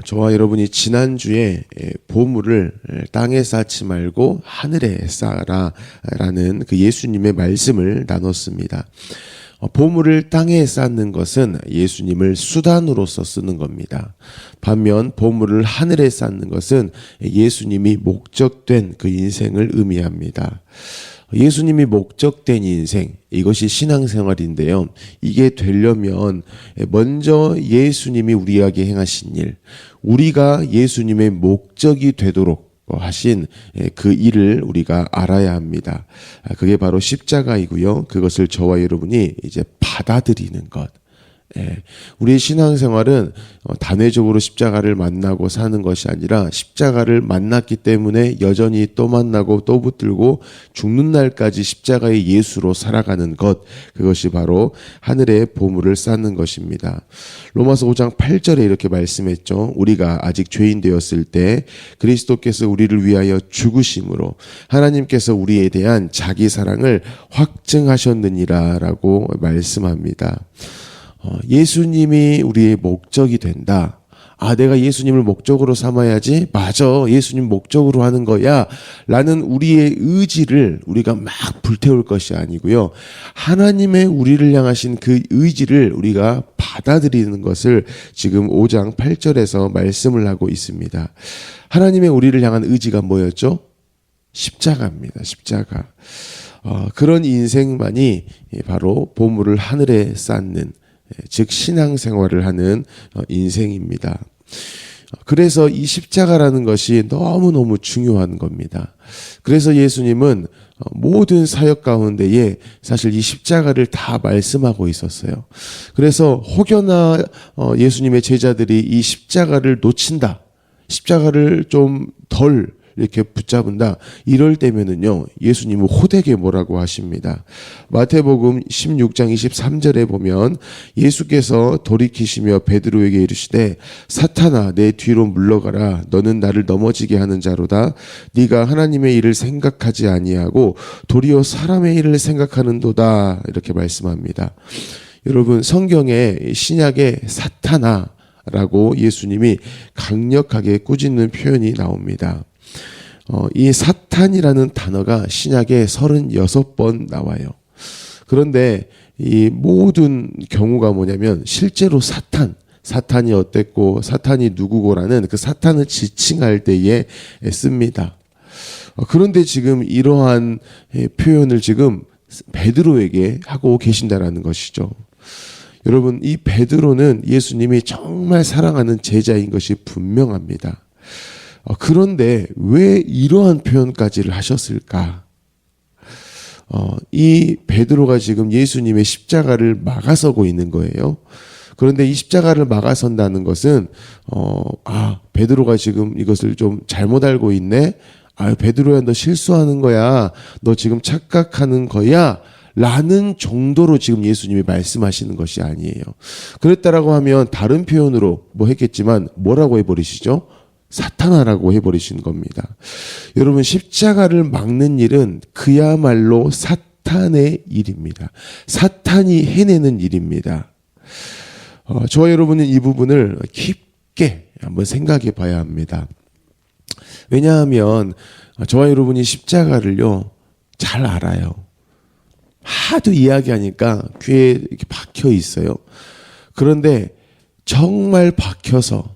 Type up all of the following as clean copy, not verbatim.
저와 여러분이 지난주에 보물을 땅에 쌓지 말고 하늘에 쌓아라 라는 그 예수님의 말씀을 나눴습니다. 보물을 땅에 쌓는 것은 예수님을 수단으로서 쓰는 겁니다. 반면 보물을 하늘에 쌓는 것은 예수님이 목적된 그 인생을 의미합니다. 예수님이 목적된 인생, 이것이 신앙생활인데요. 이게 되려면 먼저 예수님이 우리에게 행하신 일, 우리가 예수님의 목적이 되도록 하신 그 일을 우리가 알아야 합니다. 그게 바로 십자가이고요. 그것을 저와 여러분이 이제 받아들이는 것. 우리의 신앙생활은 단회적으로 십자가를 만나고 사는 것이 아니라 십자가를 만났기 때문에 여전히 또 만나고 또 붙들고 죽는 날까지 십자가의 예수로 살아가는 것, 그것이 바로 하늘의 보물을 쌓는 것입니다. 로마서 5장 8절에 이렇게 말씀했죠. 우리가 아직 죄인 되었을 때 그리스도께서 우리를 위하여 죽으심으로 하나님께서 우리에 대한 자기 사랑을 확증하셨느니라 라고 말씀합니다. 예수님이 우리의 목적이 된다. 내가 예수님을 목적으로 삼아야지. 맞아. 예수님 목적으로 하는 거야. 라는 우리의 의지를 우리가 막 불태울 것이 아니고요. 하나님의 우리를 향하신 그 의지를 우리가 받아들이는 것을 지금 5장 8절에서 말씀을 하고 있습니다. 하나님의 우리를 향한 의지가 뭐였죠? 십자가입니다. 십자가. 그런 인생만이 바로 보물을 하늘에 쌓는, 즉 신앙생활을 하는 인생입니다. 그래서 이 십자가라는 것이 너무너무 중요한 겁니다. 그래서 예수님은 모든 사역 가운데에 사실 이 십자가를 다 말씀하고 있었어요. 그래서 혹여나 예수님의 제자들이 이 십자가를 놓친다, 십자가를 좀 덜 이렇게 붙잡은다, 이럴 때면은요, 예수님은 호되게 뭐라고 하십니다. 마태복음 16장 23절에 보면 예수께서 돌이키시며 베드로에게 이르시되 사탄아 내 뒤로 물러가라. 너는 나를 넘어지게 하는 자로다. 네가 하나님의 일을 생각하지 아니하고 도리어 사람의 일을 생각하는도다. 이렇게 말씀합니다. 여러분, 성경에 신약에 사탄아 라고 예수님이 강력하게 꾸짖는 표현이 나옵니다. 이 사탄이라는 단어가 신약에 36번 나와요. 그런데 이 모든 경우가 뭐냐면 실제로 사탄이 어땠고 사탄이 누구고라는 그 사탄을 지칭할 때에 씁니다. 그런데 지금 이러한 표현을 지금 베드로에게 하고 계신다라는 것이죠. 여러분, 이 베드로는 예수님이 정말 사랑하는 제자인 것이 분명합니다. 그런데 왜 이러한 표현까지를 하셨을까? 이 베드로가 지금 예수님의 십자가를 막아서고 있는 거예요. 그런데 이 십자가를 막아선다는 것은 베드로가 지금 이것을 좀 잘못 알고 있네. 베드로야, 너 실수하는 거야. 너 지금 착각하는 거야. 라는 정도로 지금 예수님이 말씀하시는 것이 아니에요. 그랬다라고 하면 다른 표현으로 뭐 했겠지만 뭐라고 해버리시죠? 사탄아라고 해버리신 겁니다. 여러분, 십자가를 막는 일은 그야말로 사탄의 일입니다. 사탄이 해내는 일입니다. 저와 여러분은 이 부분을 깊게 한번 생각해 봐야 합니다. 왜냐하면 저와 여러분이 십자가를요 잘 알아요. 하도 이야기하니까 귀에 이렇게 박혀 있어요. 그런데 정말 박혀서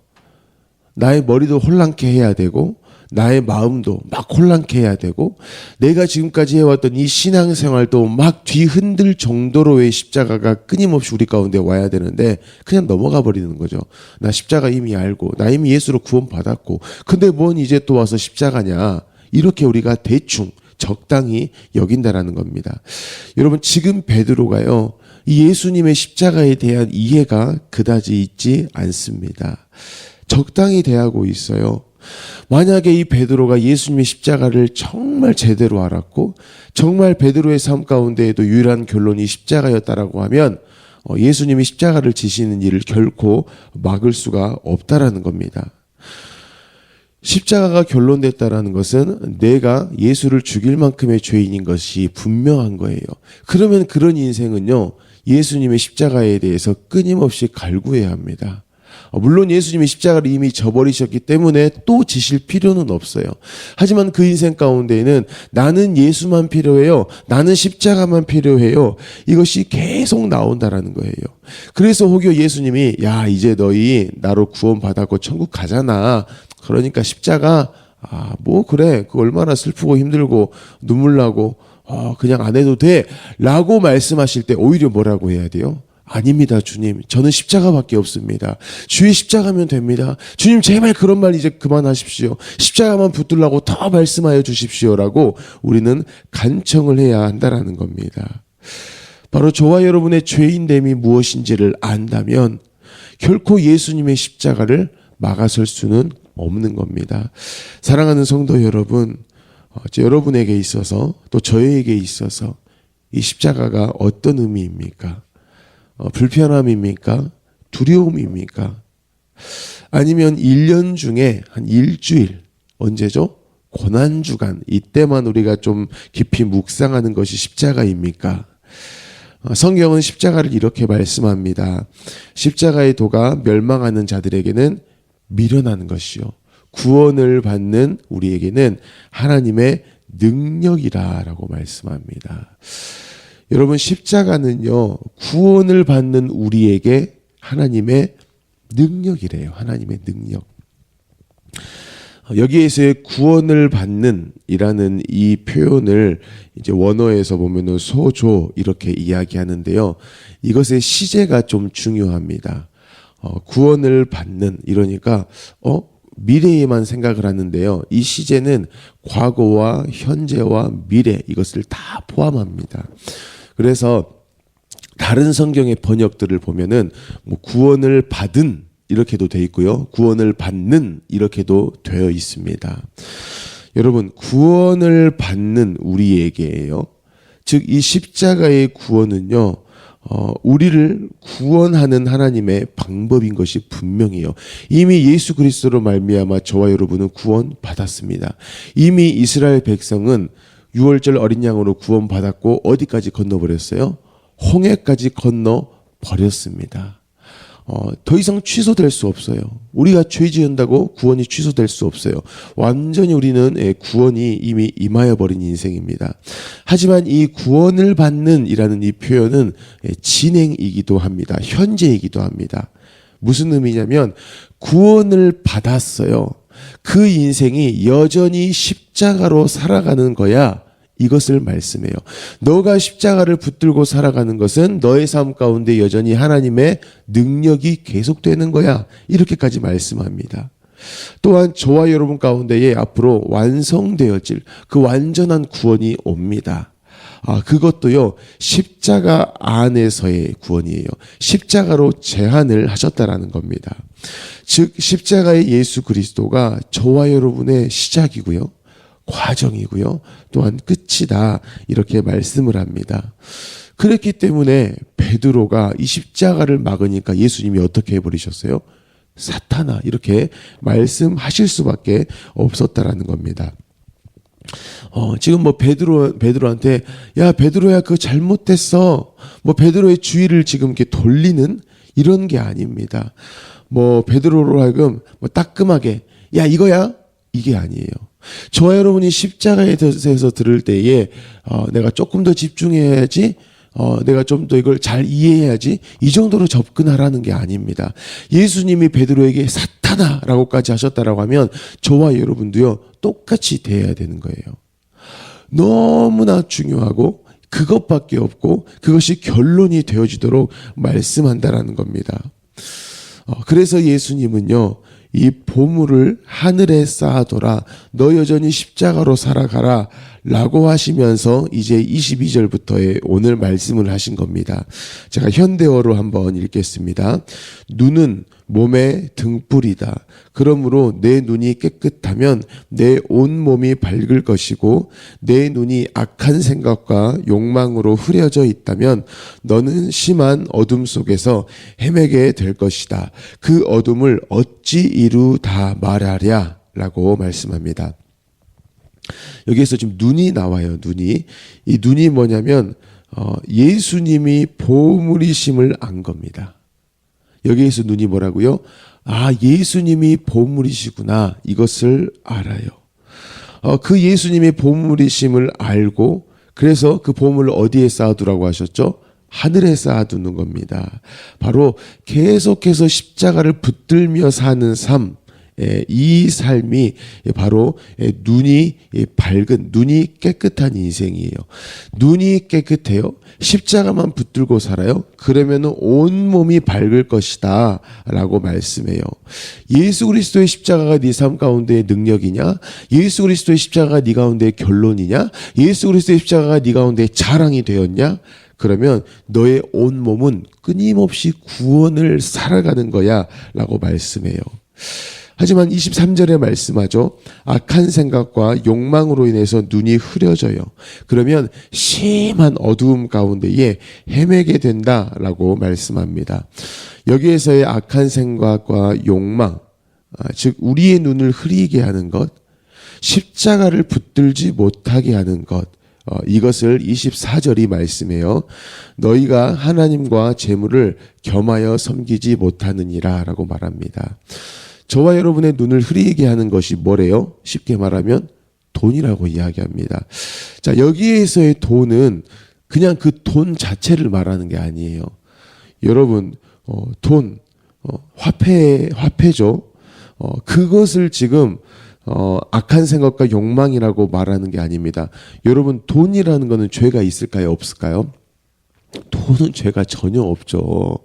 나의 머리도 혼란케 해야 되고 나의 마음도 막 혼란케 해야 되고 내가 지금까지 해왔던 이 신앙생활도 막 뒤흔들 정도로의 십자가가 끊임없이 우리 가운데 와야 되는데 그냥 넘어가 버리는 거죠. 나 십자가 이미 알고 나 이미 예수로 구원받았고 근데 뭔 이제 또 와서 십자가냐, 이렇게 우리가 대충 적당히 여긴다라는 겁니다. 여러분, 지금 베드로가요 이 예수님의 십자가에 대한 이해가 그다지 있지 않습니다. 적당히 대하고 있어요. 만약에 이 베드로가 예수님의 십자가를 정말 제대로 알았고 정말 베드로의 삶 가운데에도 유일한 결론이 십자가였다라고 하면 예수님이 십자가를 지시는 일을 결코 막을 수가 없다라는 겁니다. 십자가가 결론됐다라는 것은 내가 예수를 죽일 만큼의 죄인인 것이 분명한 거예요. 그러면 그런 인생은요 예수님의 십자가에 대해서 끊임없이 갈구해야 합니다. 물론 예수님이 십자가를 이미 져버리셨기 때문에 또 지실 필요는 없어요. 하지만 그 인생 가운데에는 나는 예수만 필요해요. 나는 십자가만 필요해요. 이것이 계속 나온다라는 거예요. 그래서 혹여 예수님이 야 이제 너희 나로 구원받았고 천국 가잖아. 그러니까 십자가 뭐 그래 그 얼마나 슬프고 힘들고 눈물 나고 그냥 안 해도 돼 라고 말씀하실 때 오히려 뭐라고 해야 돼요? 아닙니다 주님, 저는 십자가밖에 없습니다. 주의 십자가면 됩니다. 주님 제발 그런 말 이제 그만하십시오. 십자가만 붙들라고 더 말씀하여 주십시오라고 우리는 간청을 해야 한다라는 겁니다. 바로 저와 여러분의 죄인됨이 무엇인지를 안다면 결코 예수님의 십자가를 막아설 수는 없는 겁니다. 사랑하는 성도 여러분, 여러분에게 있어서 또 저에게 있어서 이 십자가가 어떤 의미입니까? 불편함입니까? 두려움입니까? 아니면 1년 중에 한 일주일, 언제죠? 고난주간, 이때만 우리가 좀 깊이 묵상하는 것이 십자가입니까? 성경은 십자가를 이렇게 말씀합니다. 십자가의 도가 멸망하는 자들에게는 미련한 것이요 구원을 받는 우리에게는 하나님의 능력이라라고 말씀합니다. 여러분 십자가는요 구원을 받는 우리에게 하나님의 능력이래요. 하나님의 능력. 여기에서의 구원을 받는 이라는 이 표현을 이제 원어에서 보면은 소조 이렇게 이야기하는데요. 이것의 시제가 좀 중요합니다. 구원을 받는 이러니까 미래에만 생각을 하는데요. 이 시제는 과거와 현재와 미래 이것을 다 포함합니다. 그래서 다른 성경의 번역들을 보면은 뭐 구원을 받은 이렇게도 돼 있고요. 구원을 받는 이렇게도 되어 있습니다. 여러분 구원을 받는 우리에게요. 즉 이 십자가의 구원은요. 우리를 구원하는 하나님의 방법인 것이 분명해요. 이미 예수 그리스도로 말미암아 저와 여러분은 구원 받았습니다. 이미 이스라엘 백성은 6월절 어린 양으로 구원 받았고 어디까지 건너버렸어요? 홍해까지 건너 버렸습니다. 더 이상 취소될 수 없어요. 우리가 죄 지은다고 구원이 취소될 수 없어요. 완전히 우리는 구원이 이미 임하여 버린 인생입니다. 하지만 이 구원을 받는 이라는 이 표현은 진행이기도 합니다. 현재이기도 합니다. 무슨 의미냐면 구원을 받았어요. 그 인생이 여전히 십자가로 살아가는 거야. 이것을 말씀해요. 너가 십자가를 붙들고 살아가는 것은 너의 삶 가운데 여전히 하나님의 능력이 계속되는 거야. 이렇게까지 말씀합니다. 또한 저와 여러분 가운데에 앞으로 완성되어질 그 완전한 구원이 옵니다. 그것도요 십자가 안에서의 구원이에요. 십자가로 제한을 하셨다라는 겁니다. 즉 십자가의 예수 그리스도가 저와 여러분의 시작이고요. 과정이고요. 또한 끝이다. 이렇게 말씀을 합니다. 그렇기 때문에 베드로가 이 십자가를 막으니까 예수님이 어떻게 해버리셨어요? 사탄아 이렇게 말씀하실 수밖에 없었다라는 겁니다. 지금 뭐 베드로한테 야 베드로야 그거 잘못됐어. 뭐 베드로의 주의를 지금 이렇게 돌리는 이런 게 아닙니다. 뭐 베드로로 하여금 뭐 따끔하게 야 이거야 이게 아니에요. 저와 여러분이 십자가에 대해서 들을 때에 내가 조금 더 집중해야지, 내가 좀 더 이걸 잘 이해해야지 이 정도로 접근하라는 게 아닙니다. 예수님이 베드로에게 사탄아라고까지 하셨다라고 하면 저와 여러분도요 똑같이 대해야 되는 거예요. 너무나 중요하고 그것밖에 없고 그것이 결론이 되어지도록 말씀한다라는 겁니다. 그래서 예수님은요 이 보물을 하늘에 쌓아둬라. 너 여전히 십자가로 살아가라. 라고 하시면서 이제 22절부터의 오늘 말씀을 하신 겁니다. 제가 현대어로 한번 읽겠습니다. 눈은 몸의 등불이다. 그러므로 내 눈이 깨끗하면 내 온몸이 밝을 것이고 내 눈이 악한 생각과 욕망으로 흐려져 있다면 너는 심한 어둠 속에서 헤매게 될 것이다. 그 어둠을 어찌 이루 다 말하랴 라고 말씀합니다. 여기에서 지금 눈이 나와요. 눈이. 이 눈이 뭐냐면 예수님이 보물이심을 안 겁니다. 여기에서 눈이 뭐라고요? 아, 예수님이 보물이시구나, 이것을 알아요. 그 예수님이 보물이심을 알고, 그래서 그 보물을 어디에 쌓아두라고 하셨죠? 하늘에 쌓아두는 겁니다. 바로 계속해서 십자가를 붙들며 사는 삶, 이 삶이 바로 눈이 밝은, 눈이 깨끗한 인생이에요. 눈이 깨끗해요. 십자가만 붙들고 살아요. 그러면 온 몸이 밝을 것이다 라고 말씀해요. 예수 그리스도의 십자가가 네 삶 가운데의 능력이냐? 예수 그리스도의 십자가가 네 가운데의 결론이냐? 예수 그리스도의 십자가가 네 가운데의 자랑이 되었냐? 그러면 너의 온 몸은 끊임없이 구원을 살아가는 거야 라고 말씀해요. 하지만 23절에 말씀하죠. 악한 생각과 욕망으로 인해서 눈이 흐려져요. 그러면 심한 어두움 가운데에 헤매게 된다라고 말씀합니다. 여기에서의 악한 생각과 욕망, 즉 우리의 눈을 흐리게 하는 것, 십자가를 붙들지 못하게 하는 것, 이것을 24절이 말씀해요. 너희가 하나님과 재물을 겸하여 섬기지 못하느니라 라고 말합니다. 저와 여러분의 눈을 흐리게 하는 것이 뭐래요? 쉽게 말하면 돈이라고 이야기합니다. 자, 여기에서의 돈은 그냥 그 돈 자체를 말하는 게 아니에요. 여러분, 돈, 화폐죠. 그것을 지금 악한 생각과 욕망이라고 말하는 게 아닙니다. 여러분, 돈이라는 거는 죄가 있을까요? 없을까요? 돈은 죄가 전혀 없죠.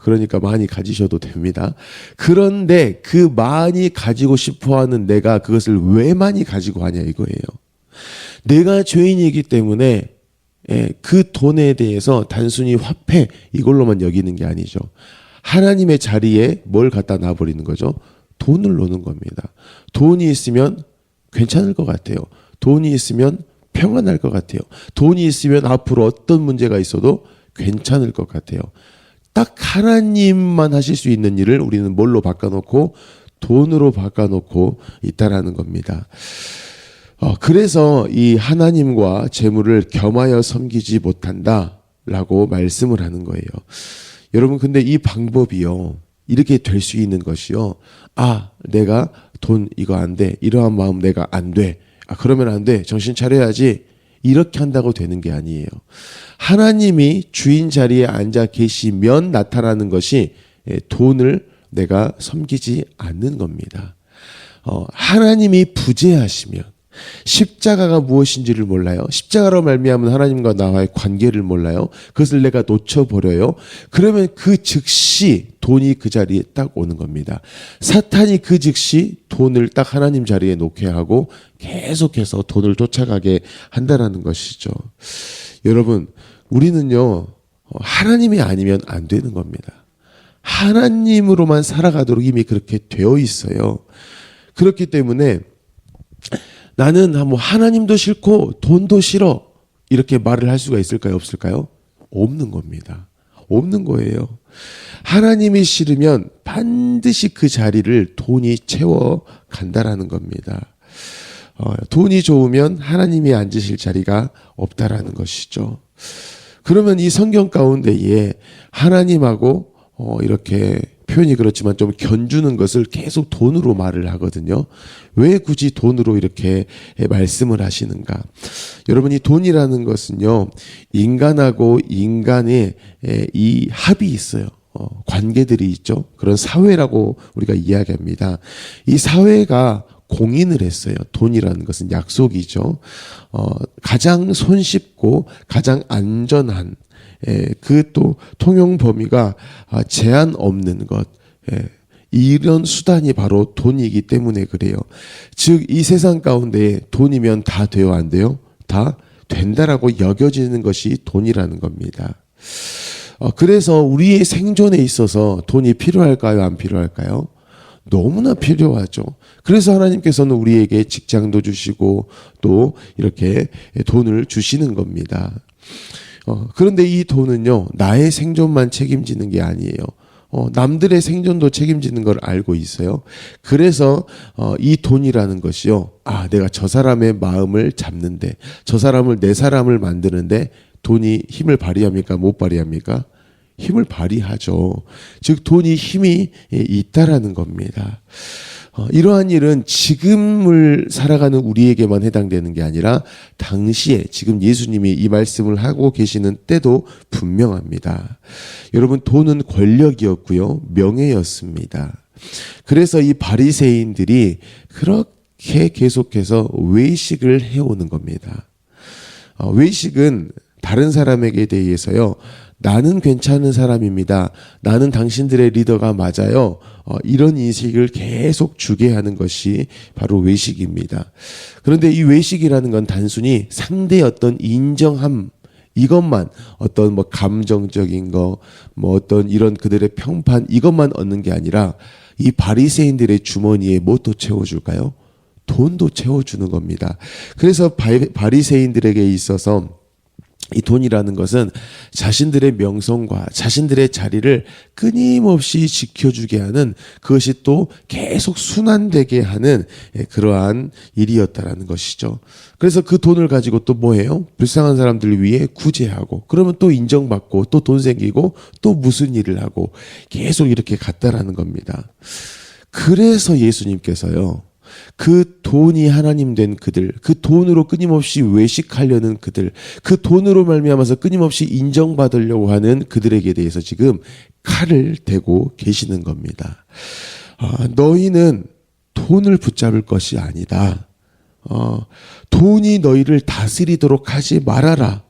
그러니까 많이 가지셔도 됩니다. 그런데 그 많이 가지고 싶어하는 내가 그것을 왜 많이 가지고 하냐 이거예요. 내가 죄인이기 때문에 그 돈에 대해서 단순히 화폐 이걸로만 여기는 게 아니죠. 하나님의 자리에 뭘 갖다 놔버리는 거죠? 돈을 놓는 겁니다. 돈이 있으면 괜찮을 것 같아요. 돈이 있으면 평안할 것 같아요. 돈이 있으면 앞으로 어떤 문제가 있어도 괜찮을 것 같아요. 딱 하나님만 하실 수 있는 일을 우리는 뭘로 바꿔놓고 돈으로 바꿔놓고 있다라는 겁니다. 그래서 이 하나님과 재물을 겸하여 섬기지 못한다라고 말씀을 하는 거예요. 여러분, 근데 이 방법이요, 이렇게 될 수 있는 것이요, 아, 내가 돈 이거 안 돼, 이러한 마음 내가 안 돼, 그러면 안 돼, 정신 차려야지, 이렇게 한다고 되는 게 아니에요. 하나님이 주인 자리에 앉아 계시면 나타나는 것이 돈을 내가 섬기지 않는 겁니다. 하나님이 부재하시면, 십자가가 무엇인지를 몰라요. 십자가로 말미암은 하나님과 나와의 관계를 몰라요. 그것을 내가 놓쳐버려요. 그러면 그 즉시 돈이 그 자리에 딱 오는 겁니다. 사탄이 그 즉시 돈을 딱 하나님 자리에 놓게 하고 계속해서 돈을 쫓아가게 한다라는 것이죠. 여러분, 우리는요, 하나님이 아니면 안 되는 겁니다. 하나님으로만 살아가도록 이미 그렇게 되어 있어요. 그렇기 때문에 나는 뭐 하나님도 싫고 돈도 싫어, 이렇게 말을 할 수가 있을까요? 없을까요? 없는 겁니다. 없는 거예요. 하나님이 싫으면 반드시 그 자리를 돈이 채워간다라는 겁니다. 돈이 좋으면 하나님이 앉으실 자리가 없다라는 것이죠. 그러면 이 성경 가운데에 하나님하고 이렇게 표현이 그렇지만 좀 견주는 것을 계속 돈으로 말을 하거든요. 왜 굳이 돈으로 이렇게 말씀을 하시는가? 여러분, 이 돈이라는 것은요, 인간하고 인간의 이 합이 있어요. 관계들이 있죠. 그런 사회라고 우리가 이야기합니다. 이 사회가 공인을 했어요. 돈이라는 것은 약속이죠. 가장 손쉽고 가장 안전한, 그 또 통용 범위가 제한 없는 것, 이런 수단이 바로 돈이기 때문에 그래요. 즉 이 세상 가운데 돈이면 다 돼요, 안 돼요? 다 된다라고 여겨지는 것이 돈이라는 겁니다. 그래서 우리의 생존에 있어서 돈이 필요할까요, 안 필요할까요? 너무나 필요하죠. 그래서 하나님께서는 우리에게 직장도 주시고 또 이렇게 돈을 주시는 겁니다. 그런데 이 돈은요, 나의 생존만 책임지는 게 아니에요. 남들의 생존도 책임지는 걸 알고 있어요. 그래서 이 돈이라는 것이요, 내가 저 사람의 마음을 잡는데, 저 사람을 내 사람을 만드는데 돈이 힘을 발휘합니까? 못 발휘합니까? 힘을 발휘하죠. 즉 돈이 힘이 있다라는 겁니다. 이러한 일은 지금을 살아가는 우리에게만 해당되는 게 아니라 당시에 지금 예수님이 이 말씀을 하고 계시는 때도 분명합니다. 여러분, 돈은 권력이었고요, 명예였습니다. 그래서 이 바리새인들이 그렇게 계속해서 외식을 해오는 겁니다. 외식은 다른 사람에게 대해서요, 나는 괜찮은 사람입니다, 나는 당신들의 리더가 맞아요, 이런 인식을 계속 주게 하는 것이 바로 외식입니다. 그런데 이 외식이라는 건 단순히 상대의 어떤 인정함, 이것만, 어떤 뭐 감정적인 거, 뭐 어떤 이런 그들의 평판, 이것만 얻는 게 아니라 이 바리새인들의 주머니에 뭐 또 채워줄까요? 돈도 채워주는 겁니다. 그래서 바리새인들에게 있어서 이 돈이라는 것은 자신들의 명성과 자신들의 자리를 끊임없이 지켜주게 하는, 그것이 또 계속 순환되게 하는 그러한 일이었다라는 것이죠. 그래서 그 돈을 가지고 또 뭐해요? 불쌍한 사람들을 위해 구제하고, 그러면 또 인정받고, 또 돈 생기고, 또 무슨 일을 하고, 계속 이렇게 갔다라는 겁니다. 그래서 예수님께서요, 그 돈이 하나님 된 그들, 그 돈으로 끊임없이 외식하려는 그들, 그 돈으로 말미암아서 끊임없이 인정받으려고 하는 그들에게 대해서 지금 칼을 대고 계시는 겁니다. 너희는 돈을 붙잡을 것이 아니다. 돈이 너희를 다스리도록 하지 말아라.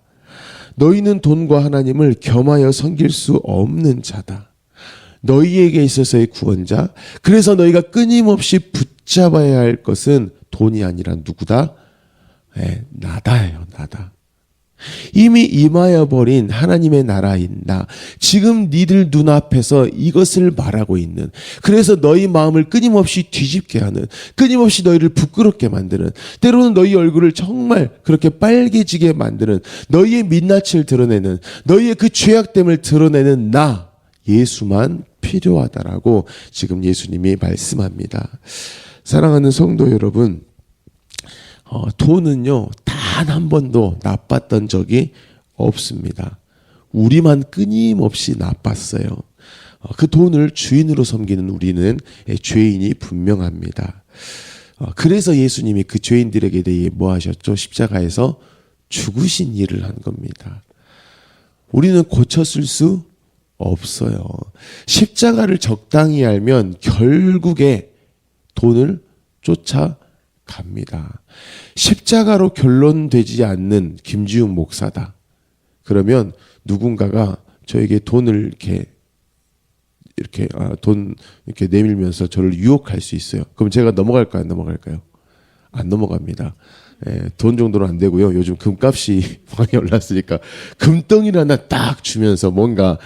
너희는 돈과 하나님을 겸하여 섬길 수 없는 자다. 너희에게 있어서의 구원자, 그래서 너희가 끊임없이 붙잡아야 할 것은 돈이 아니라 누구다? 나다예요, 나다. 이미 임하여 버린 하나님의 나라인 나, 지금 니들 눈앞에서 이것을 말하고 있는, 그래서 너희 마음을 끊임없이 뒤집게 하는, 끊임없이 너희를 부끄럽게 만드는, 때로는 너희 얼굴을 정말 그렇게 빨개지게 만드는, 너희의 민낯을 드러내는, 너희의 그 죄악됨을 드러내는 나 예수만 필요하다라고 지금 예수님이 말씀합니다. 사랑하는 성도 여러분, 돈은요 단 한 번도 나빴던 적이 없습니다. 우리만 끊임없이 나빴어요. 그 돈을 주인으로 섬기는 우리는 죄인이 분명합니다. 그래서 예수님이 그 죄인들에게 대해 뭐 하셨죠? 십자가에서 죽으신 일을 한 겁니다. 우리는 고쳤을 수 없어요. 십자가를 적당히 알면 결국에 돈을 쫓아갑니다. 십자가로 결론되지 않는 김지웅 목사다. 그러면 누군가가 저에게 돈을 돈 이렇게 내밀면서 저를 유혹할 수 있어요. 그럼 제가 넘어갈까요? 안 넘어갈까요? 안 넘어갑니다. 돈 정도는 안 되고요. 요즘 금값이 많이 올랐으니까 금덩이를 하나 딱 주면서 뭔가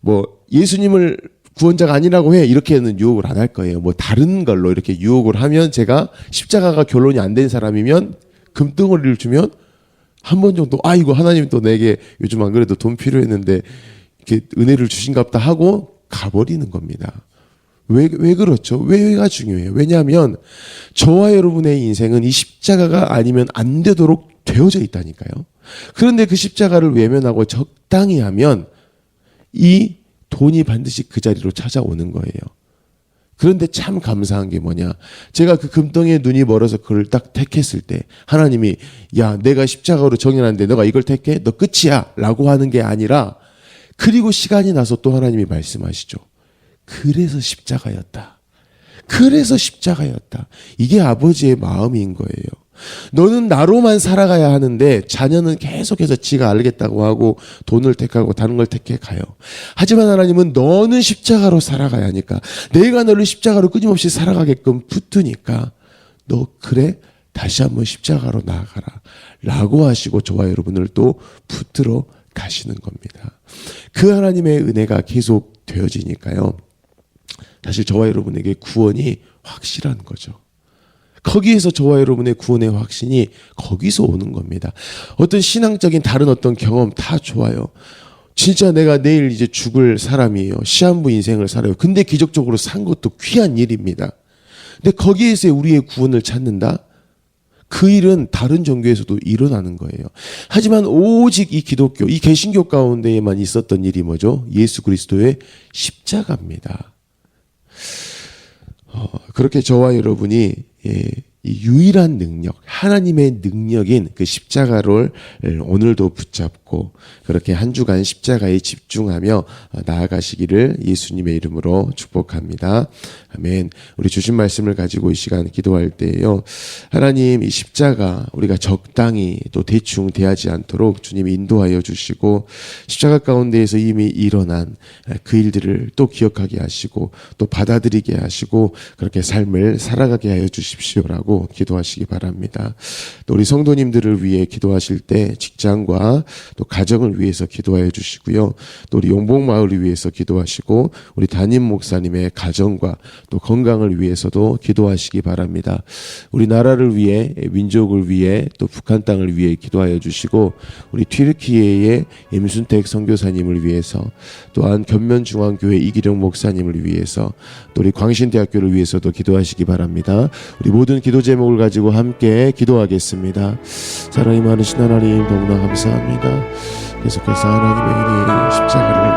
뭐 예수님을 구원자가 아니라고 해, 이렇게는 유혹을 안 할 거예요. 뭐 다른 걸로 이렇게 유혹을 하면, 제가 십자가가 결론이 안 된 사람이면 금덩어리를 주면 한 번 정도 이거 하나님 또 내게 요즘 안 그래도 돈 필요했는데 이렇게 은혜를 주신갑다 하고 가버리는 겁니다. 왜 그렇죠? 왜가 중요해요? 왜냐하면 저와 여러분의 인생은 이 십자가가 아니면 안 되도록 되어져 있다니까요. 그런데 그 십자가를 외면하고 적당히 하면 이 돈이 반드시 그 자리로 찾아오는 거예요. 그런데 참 감사한 게 뭐냐, 제가 그 금덩이에 눈이 멀어서 그걸 딱 택했을 때 하나님이 야, 내가 십자가로 정해놨는데 너가 이걸 택해? 너 끝이야 라고 하는 게 아니라, 그리고 시간이 나서 또 하나님이 말씀하시죠. 그래서 십자가였다. 그래서 십자가였다. 이게 아버지의 마음인 거예요. 너는 나로만 살아가야 하는데 자녀는 계속해서 지가 알겠다고 하고 돈을 택하고 다른 걸 택해 가요. 하지만 하나님은 너는 십자가로 살아가야 하니까, 내가 너를 십자가로 끊임없이 살아가게끔 붙으니까 너 그래? 다시 한번 십자가로 나아가라 라고 하시고 저와 여러분을 또 붙들어 가시는 겁니다. 그 하나님의 은혜가 계속 되어지니까요, 사실 저와 여러분에게 구원이 확실한 거죠. 거기에서 저와 여러분의 구원의 확신이 거기서 오는 겁니다. 어떤 신앙적인 다른 어떤 경험 다 좋아요. 진짜 내가 내일 이제 죽을 사람이에요. 시한부 인생을 살아요. 근데 기적적으로 산 것도 귀한 일입니다. 근데 거기에서 우리의 구원을 찾는다? 그 일은 다른 종교에서도 일어나는 거예요. 하지만 오직 이 기독교, 이 개신교 가운데에만 있었던 일이 뭐죠? 예수 그리스도의 십자가입니다. 그렇게 저와 여러분이 이 유일한 능력, 하나님의 능력인 그 십자가를 오늘도 붙잡고 그렇게 한 주간 십자가에 집중하며 나아가시기를 예수님의 이름으로 축복합니다. 아멘. 우리 주신 말씀을 가지고 이 시간 기도할 때에요. 하나님, 이 십자가 우리가 적당히 또 대충 대하지 않도록 주님이 인도하여 주시고, 십자가 가운데에서 이미 일어난 그 일들을 또 기억하게 하시고 또 받아들이게 하시고 그렇게 삶을 살아가게 하여 주십시오라고 기도하시기 바랍니다. 또 우리 성도님들을 위해 기도하실 때 직장과 또 가정을 위해서 기도하여 주시고요. 또 우리 용복마을을 위해서 기도하시고 우리 담임 목사님의 가정과 또 건강을 위해서도 기도하시기 바랍니다. 우리 나라를 위해, 민족을 위해, 또 북한 땅을 위해 기도하여 주시고 우리 튀르키예의 임순택 선교사님을 위해서, 또한 견면중앙교회 이기령 목사님을 위해서, 또 우리 광신대학교를 위해서도 기도하시기 바랍니다. 우리 모든 기도 제목을 가지고 함께 기도하겠습니다. 사랑이 많으신 하나님, 너무나 감사합니다. 계속해서 하나님의 이 십자가를